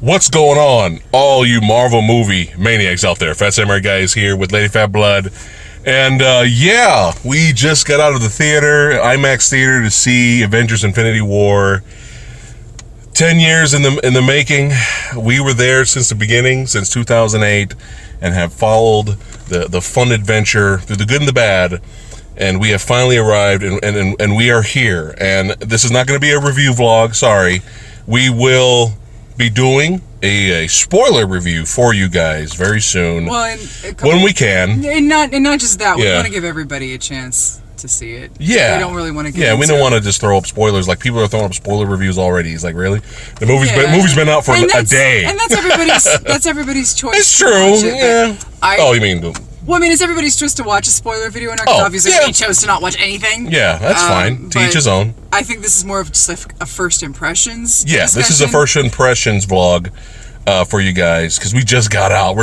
What's going on, all you Marvel Movie Maniacs out there? Fat Samurai Guy is here with Lady Fat Blood. And we just got out of the theater, IMAX theater, to see Avengers Infinity War. 10 years in the making. We were there since the beginning, since 2008, and have followed the fun adventure through the good and the bad. And we have finally arrived, and we are here. And this is not going to be a review vlog, sorry. We will be doing a spoiler review for you guys very soon. Well, when we can. And not just that. We want to give everybody a chance to see it. Yeah. We don't really want to get Yeah, we don't want to just throw up spoilers. Like, people are throwing up spoiler reviews already. It's like, really? The movie's been out for a day. And that's everybody's choice. It's true, yeah. You mean... Well, I mean, it's everybody's choice to watch a spoiler video or not, because obviously he chose to not watch anything. Yeah, that's fine. To each his own. I think this is more of just like a first impressions discussion. This is a first impressions vlog for you guys, because we just got out.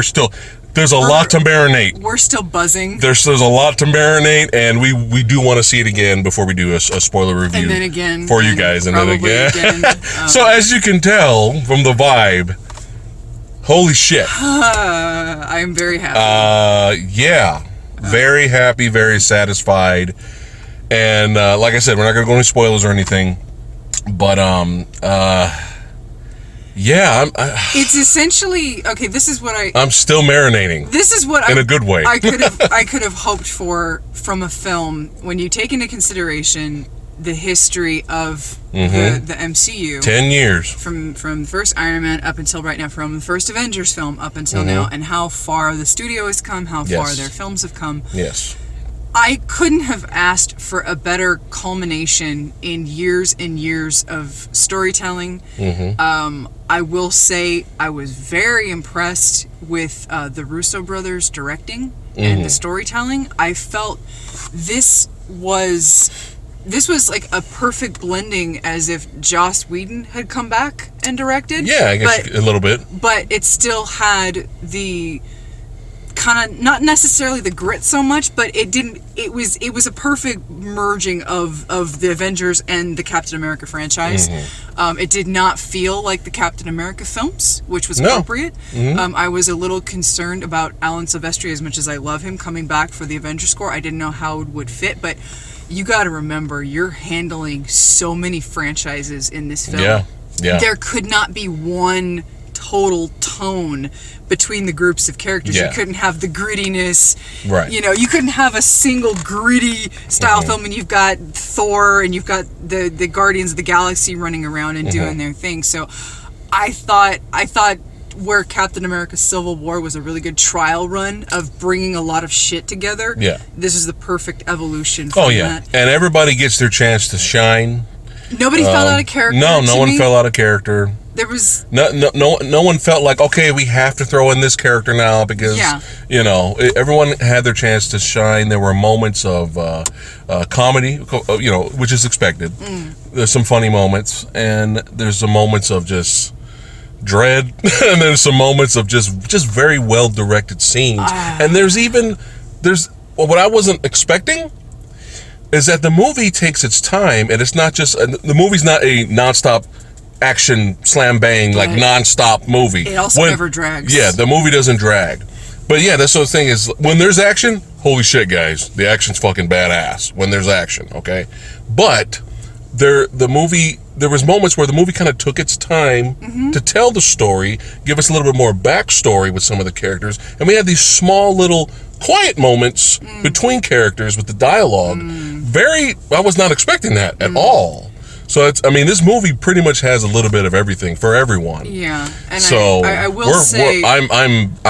There's a lot to marinate. We're still buzzing. There's a lot to marinate, and we do want to see it again before we do a spoiler review. And then again. For you guys, and then again. Again. So as you can tell from the vibe, holy shit. I am very happy. Very happy, very satisfied. And like I said, we're not going to go into spoilers or anything. But, it's essentially... Okay, this is what I'm still marinating. This is what in a good way. I could have hoped for from a film when you take into consideration the history of the MCU. 10 years. From the first Iron Man up until right now, from the first Avengers film up until now, and how far the studio has come, how far their films have come. Yes. I couldn't have asked for a better culmination in years and years of storytelling. I will say I was very impressed with the Russo brothers directing and the storytelling. I felt this was like a perfect blending, as if Joss Whedon had come back and directed. Yeah, I guess a little bit. But it still had the kind of, not necessarily the grit so much, but it was a perfect merging of the Avengers and the Captain America franchise. It did not feel like the Captain America films, which was appropriate. I was a little concerned about Alan Silvestri, as much as I love him, coming back for the Avengers score. I didn't know how it would fit, but you got to remember, you're handling so many franchises in this film. Yeah. There could not be one total tone between the groups of characters. You couldn't have the grittiness. Right. You know, you couldn't have a single gritty style film, and you've got Thor and you've got the Guardians of the Galaxy running around and doing their thing. So I thought where Captain America Civil War was a really good trial run of bringing a lot of shit together, this is the perfect evolution from that. And everybody gets their chance to shine. Nobody fell out of character. No one fell out of character. There was no one felt like, okay, we have to throw in this character now, because everyone had their chance to shine. There were moments of comedy, which is expected. There's some funny moments, and there's some moments of just dread, and there's some moments of just very well directed scenes. And there's what I wasn't expecting is that the movie takes its time, and it's not just the movie's not a nonstop action slam bang like nonstop movie. It also never drags. Yeah, the movie doesn't drag. But yeah, that's the thing is, when there's action, holy shit, guys, the action's fucking badass when there's action. Okay, but there was moments where the movie kind of took its time to tell the story, give us a little bit more backstory with some of the characters, and we had these small little quiet moments between characters with the dialogue. I was not expecting that at all. So this movie pretty much has a little bit of everything for everyone. Yeah, and so I will say I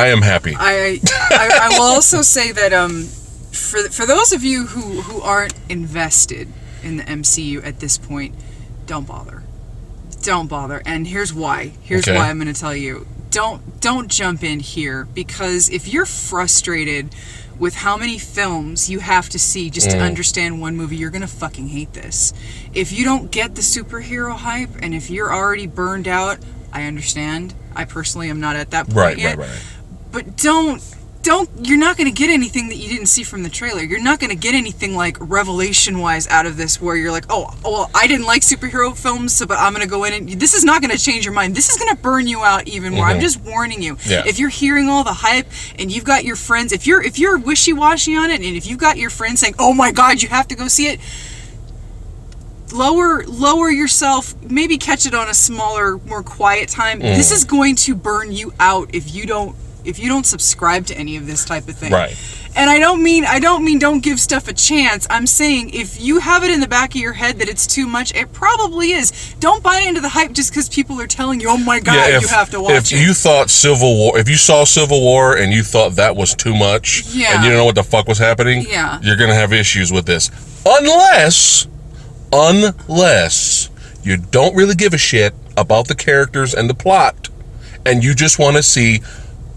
am happy. I will also say that for those of you who aren't invested in the MCU at this point, don't bother. And here's why. Why I'm going to tell you. Don't jump in here, because if you're frustrated with how many films you have to see just to understand one movie, you're gonna fucking hate this. If you don't get the superhero hype, and if you're already burned out, I understand. I personally am not at that point yet. Right. But don't you're not going to get anything that you didn't see from the trailer. You're not going to get anything like revelation-wise out of this where you're like, oh, well, I didn't like superhero films, but I'm going to go in and this is not going to change your mind. This is going to burn you out even more. I'm just warning you. Yeah. If you're hearing all the hype and you've got your friends, if you're wishy-washy on it, and if you've got your friends saying, oh my God, you have to go see it, lower yourself, maybe catch it on a smaller, more quiet time. This is going to burn you out if you don't subscribe to any of this type of thing. Right. And I don't mean don't give stuff a chance. I'm saying if you have it in the back of your head that it's too much, it probably is. Don't buy into the hype just because people are telling you, oh my God, you have to watch it. If you thought if you saw Civil War and you thought that was too much, and you didn't know what the fuck was happening, you're going to have issues with this. Unless you don't really give a shit about the characters and the plot, and you just want to see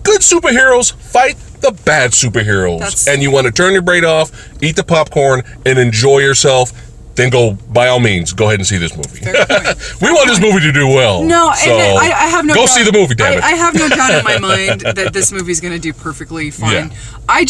good superheroes fight the bad superheroes, and you want to turn your brain off, eat the popcorn, and enjoy yourself, then by all means, go ahead and see this movie. We want this movie to do well. No, so and I have no go doubt, see the movie, damn it. I have no doubt in my mind that this movie's going to do perfectly fine. I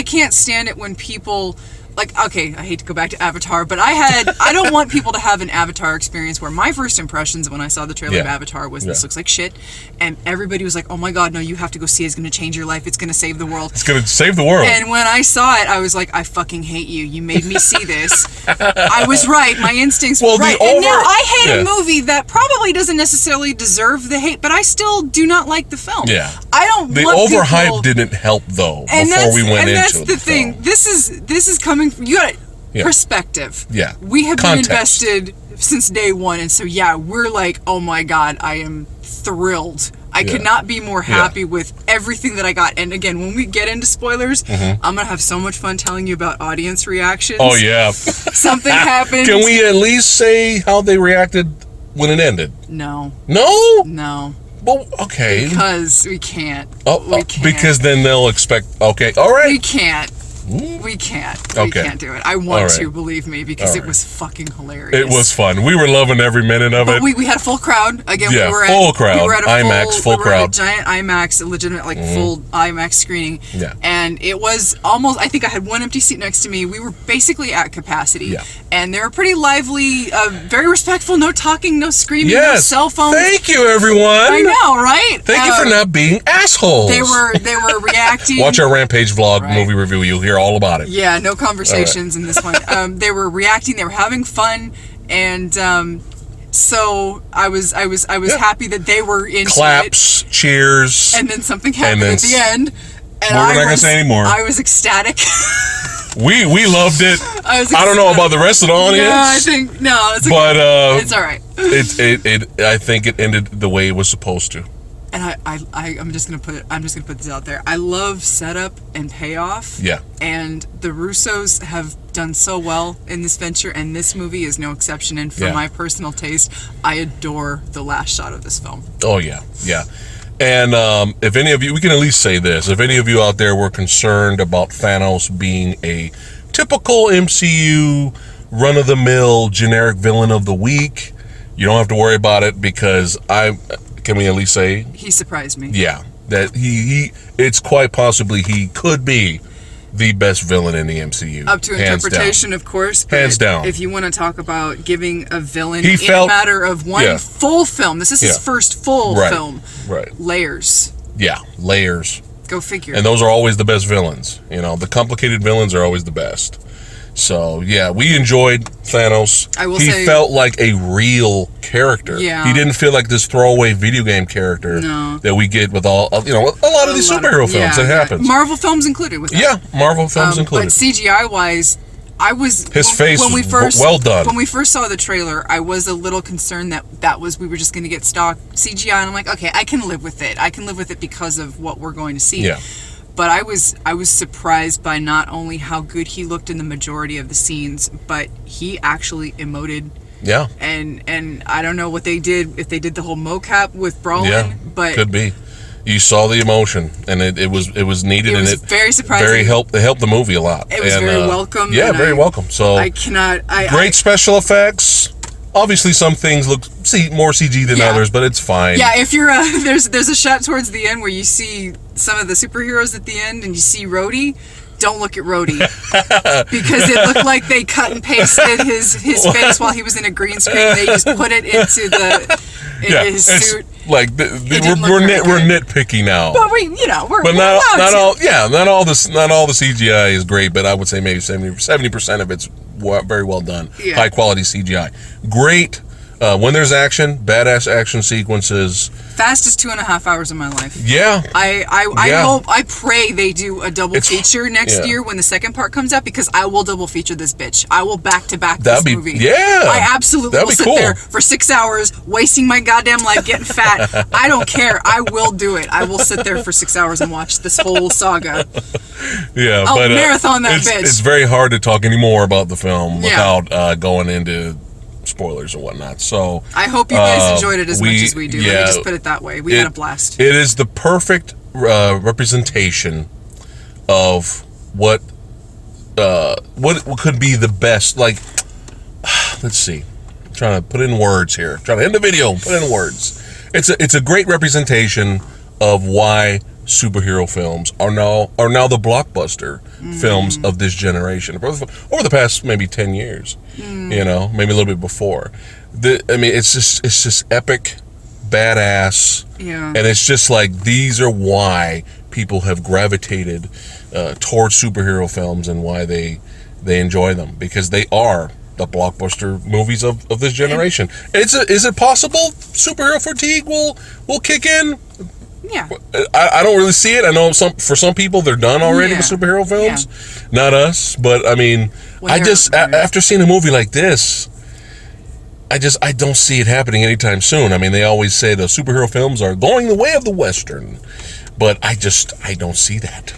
can't stand it when people... Like, okay, I hate to go back to Avatar, but I don't want people to have an Avatar experience where my first impressions when I saw the trailer of Avatar was this looks like shit, and everybody was like, oh my God, no, you have to go see it, it's going to change your life, it's going to save the world. It's going to save the world. And when I saw it, I was like, I fucking hate you. You made me see this. I was right. My instincts were right. And now I hate a movie that probably doesn't necessarily deserve the hate, but I still do not like the film. Yeah. I don't The want overhype people... didn't help, though, and before we went into And that's the thing. film. This is coming from... You got perspective. Yeah. We have Context. been invested since day one, and so we're like, oh my God, I am thrilled. I could not be more happy with everything that I got. And again, when we get into spoilers, I'm going to have so much fun telling you about audience reactions. Oh, yeah. Something happened. Can we at least say how they reacted when it ended? No. No? No. Well, okay. Because we can't. We can't. Because then they'll expect... Okay, all right. We can't. We can't. We can't do it. I want to, believe me, because it was fucking hilarious. It was fun. We were loving every minute of it. We had a full crowd. Again, we were full crowd. We were at a IMAX, full crowd. We were at a giant IMAX, a legitimate, full IMAX screening. Yeah. And it was almost, I think I had one empty seat next to me. We were basically at capacity. Yeah. And they were pretty lively, very respectful, no talking, no screaming, no cell phones. Thank you, everyone. I know, right? Thank you for not being assholes. They were reacting. Watch our Rampage vlog movie review. You'll hear all about it. Yeah, no conversations in this one. They were reacting. They were having fun, and so I was happy that they were into claps, cheers, and then something happened at the end. And we're not gonna say anymore. I was ecstatic. We loved it. I don't know about the rest of the audience. Yeah, I think it's okay. But it's all right. I think it ended the way it was supposed to. And I'm just gonna put this out there. I love setup and payoff. Yeah. And the Russos have done so well in this venture, and this movie is no exception. And for my personal taste, I adore the last shot of this film. Oh yeah, yeah. And if any of you, we can at least say this: if any of you out there were concerned about Thanos being a typical MCU run-of-the-mill generic villain of the week, you don't have to worry about it, because can we at least say he surprised me? Yeah, that it's quite possibly he could be the best villain in the MCU. Up to interpretation, of course. But hands down. If you want to talk about giving a villain in a matter of one full film, this is his first full film. Right. Layers. Yeah, layers. Go figure. And those are always the best villains. You know, the complicated villains are always the best. So, yeah, we enjoyed Thanos. I will say, he felt like a real character. Yeah. He didn't feel like this throwaway video game character that we get with a lot of these superhero films. It happens. Marvel films included with that. Yeah, Marvel films included. But CGI-wise, his face was well done. When we first saw the trailer, I was a little concerned that we were just going to get stock CGI, and I'm like, okay, I can live with it. I can live with it because of what we're going to see. Yeah. But I was surprised by not only how good he looked in the majority of the scenes, but he actually emoted. Yeah. And I don't know what they did, if they did the whole mocap with Brolin, but could be. You saw the emotion, and it was needed, it was and very surprising. It helped the movie a lot. It was very welcome. Yeah, very welcome. So I cannot. Great special effects. Obviously, some things look more CG than others, but it's fine. Yeah, if you're there's a shot towards the end where you see some of the superheroes at the end, and you see Rhodey. Don't look at Rhodey because it looked like they cut and pasted his face while he was in a green screen. They just put it into his suit. Like we're nitpicky now. But not all the CGI is great, but I would say maybe 70% of it's very well done. Yeah. High quality CGI. Great. When there's action, badass action sequences. Fastest 2.5 hours of my life. Yeah. I pray they do a double feature next year when the second part comes out, because I will double feature this bitch. I will back to back this movie. Yeah. I absolutely will sit there for 6 hours, wasting my goddamn life getting fat. I don't care. I will do it. I will sit there for 6 hours and watch this whole saga. Yeah, I'll marathon that bitch. It's very hard to talk anymore about the film without going into spoilers or whatnot. So I hope you guys enjoyed it as much as we do. Let me just put it that way. We had a blast. It is the perfect representation of what could be the best. Like, let's see. I'm trying to put in words here. I'm trying to end the video. Put in words. It's a great representation of why superhero films are now the blockbuster films of this generation over the past maybe 10 years, maybe a little bit before. It's just epic, badass, and it's just like these are why people have gravitated towards superhero films and why they enjoy them, because they are the blockbuster movies of this generation. Is it possible superhero fatigue will kick in? Yeah, I don't really see it. I know for some people they're done already with superhero films. Yeah. Not us, but I mean, after seeing a movie like this, I don't see it happening anytime soon. I mean, they always say the superhero films are going the way of the Western, but I don't see that.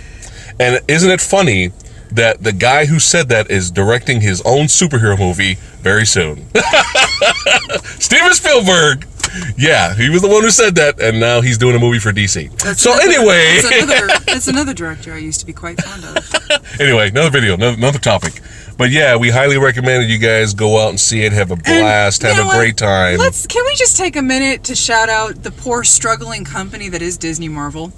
And isn't it funny that the guy who said that is directing his own superhero movie very soon? Steven Spielberg. Yeah, he was the one who said that, and now he's doing a movie for DC. That's another director I used to be quite fond of. Anyway, another video, another topic. But yeah, we highly recommend it. You guys go out and see it, have a blast, have a great time. Can we just take a minute to shout out the poor struggling company that is Disney Marvel?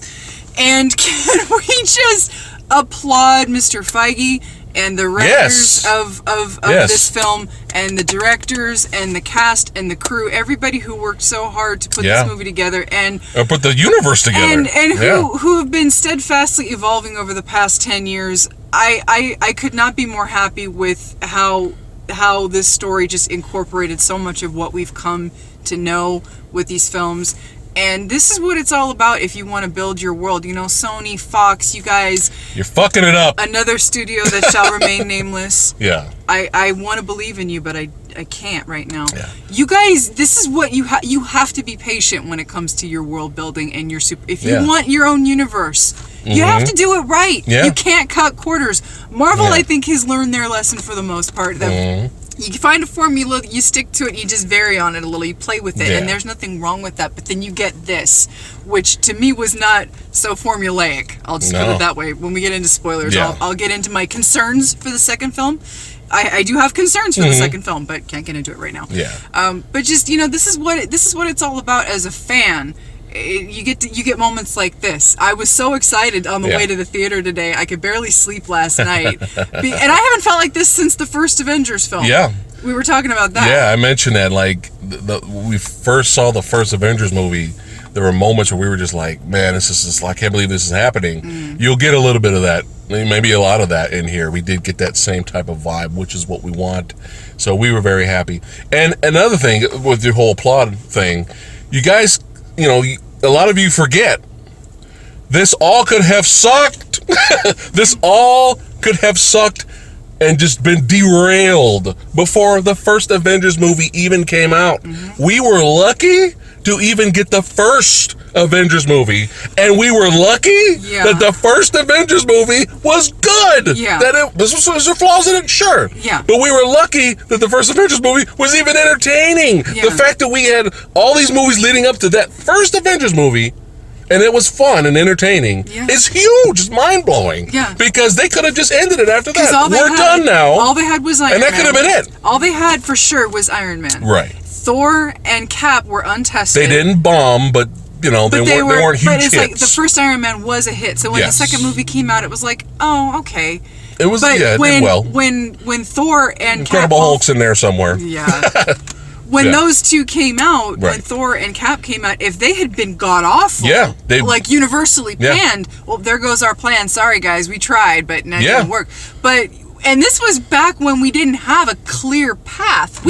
And can we just applaud Mr. Feige and the writers of this film, and the directors and the cast and the crew, everybody who worked so hard to put this movie together and put the universe together, and who have been steadfastly evolving over the past 10 years. I could not be more happy with how this story just incorporated so much of what we've come to know with these films. And this is what it's all about if you want to build your world. Sony, Fox, you guys... You're fucking it up. Another studio that shall remain nameless. Yeah. I want to believe in you, but I can't right now. Yeah. You guys, this is what you have to be patient when it comes to your world building and your if you want your own universe. You have to do it right. Yeah. You can't cut corners. Marvel, I think, has learned their lesson for the most part. That you find a formula, you stick to it, you just vary on it a little, you play with it, and there's nothing wrong with that. But then you get this, which to me was not so formulaic. I'll just put it that way. When we get into spoilers, I'll get into my concerns for the second film. I do have concerns for the second film, but can't get into it right now. Yeah. But just this is what it's all about as a fan. You get moments like this. I was so excited on the way to the theater today. I could barely sleep last night, and I haven't felt like this since the first Avengers film. Yeah, we were talking about that. Yeah, I mentioned that. Like we first saw the first Avengers movie, there were moments where we were just like, "Man, this is just, I can't believe this is happening." You'll get a little bit of that, maybe a lot of that in here. We did get that same type of vibe, which is what we want. So we were very happy. And another thing with the whole applaud thing, you guys. A lot of you forget, this all could have sucked. This all could have sucked and just been derailed before the first Avengers movie even came out. We were lucky to even get the first Avengers movie, and we were lucky that the first Avengers movie was good. Yeah. Was there flaws in it? Sure. Yeah. But we were lucky that the first Avengers movie was even entertaining. Yeah. The fact that we had all these movies leading up to that first Avengers movie, and it was fun and entertaining, is huge. It's mind-blowing. Yeah. Because they could have just ended it after that. We're done now. All they had was Iron Man. And that could have been it. All they had for sure was Iron Man. Right. Thor and Cap were untested. They didn't bomb, but they weren't huge But it's hits. like the first Iron Man was a hit. So when the second movie came out, it was like, oh, okay. It was, but it did well. When Thor and Incredible Cap Hulk's in there somewhere. Yeah. When those two came out, when Thor and Cap came out, if they had been god-awful, like universally panned, well, there goes our plan. Sorry, guys, we tried, but it didn't work. And this was back when we didn't have a clear path.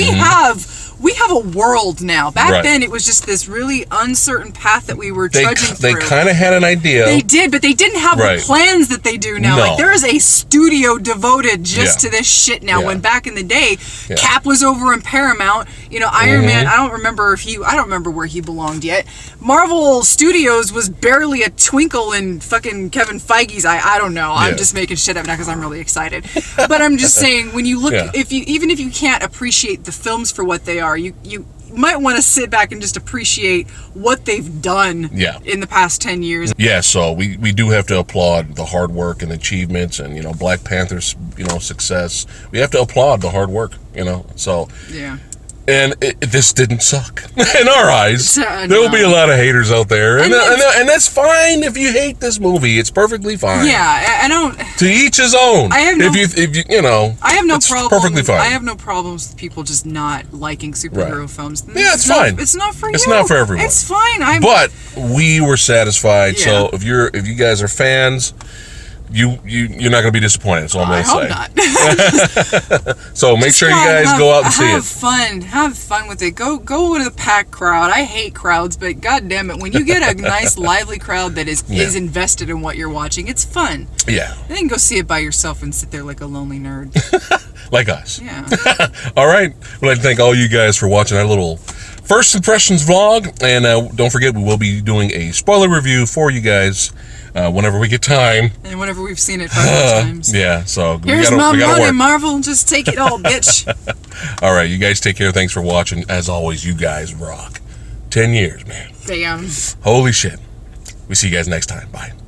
We have a world now. Back then, it was just this really uncertain path that we were trudging through. They kind of had an idea. They did, but they didn't have the plans that they do now. No. Like, there is a studio devoted just to this shit now. When back in the day, Cap was over in Paramount. Iron Man, I don't remember where he belonged yet. Marvel Studios was barely a twinkle in fucking Kevin Feige's eye. I don't know. I'm just making shit up now because I'm really excited. But I'm just saying, when you look, even if you can't appreciate the films for what they are, you might want to sit back and just appreciate what they've done in the past 10 years. Yeah, so we do have to applaud the hard work and achievements and, Black Panther's, success. We have to applaud the hard work, so. Yeah. And this didn't suck in our eyes. No. There will be a lot of haters out there, and that's fine if you hate this movie. It's perfectly fine. Yeah, I don't. To each his own. I have no. I have no it's problem. Perfectly fine. I have no problems with people just not liking superhero films. It's fine. It's not for you. It's not for everyone. It's fine. But we were satisfied. So if you guys are fans, you're not going to be disappointed. That's all I'm going to say. I hope not. So make sure you guys go out and see it. Have fun with it. Go to the packed crowd. I hate crowds, but god damn it, when you get a nice lively crowd that is invested in what you're watching, it's fun. Yeah. And then go see it by yourself and sit there like a lonely nerd. Like us. Yeah. All right. I'd like to thank all you guys for watching our little first impressions vlog, and don't forget we will be doing a spoiler review for you guys whenever we get time. And whenever we've seen it 5 times. Yeah, so here's my money, Marvel. Just take it all, bitch. All right, you guys take care. Thanks for watching. As always, you guys rock. 10 years, man. Damn. Holy shit. We see you guys next time. Bye.